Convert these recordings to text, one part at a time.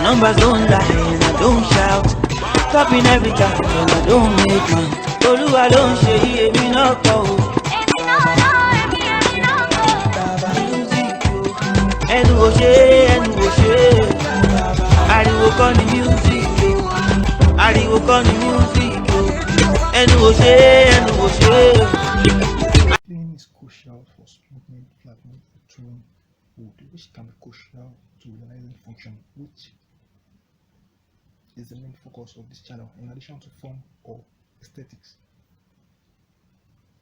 Numbers don't lie and I don't shout. Clapping every time and I don't make man. Oluwa don't say èmi náà kọ́ o. Ẹnu ò ṣe ariwo kọ́ ni music o. Ariwo kọ́ ni music o. Ẹnu ò ṣe Cleaning is crucial for smoothing, flattening, and trimming wood, which can be crucial to realizing function, which is the main focus of this channel, in addition to form or aesthetics,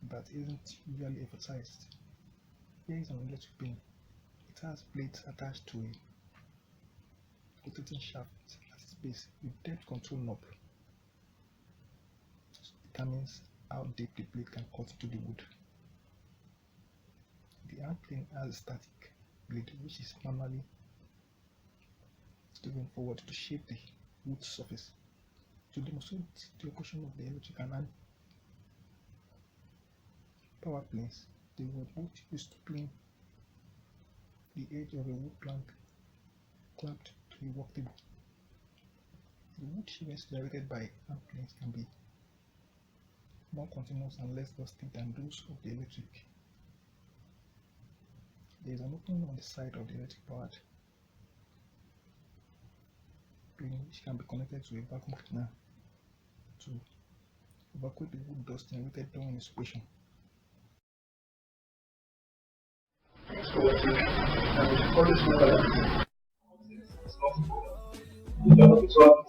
but isn't usually emphasized. Here is an electric pin. It has blades attached to a rotating shaft at its base with depth control knob. This determines how deep the blade can cut into the wood. The hand plane has a static blade which is manually driven forward to shape the wood surface. To demonstrate the operation of the electric and hand power planes, they were both used to plane the edge of a wood plank clamped to a work table. The wood shavings generated by hand planes can be more continuous and less dusty than those of the electric. There is an opening on the side of the electric powered plane which can be connected to a vacuum cleaner to evacuate the wood dust generated during its operation. It's not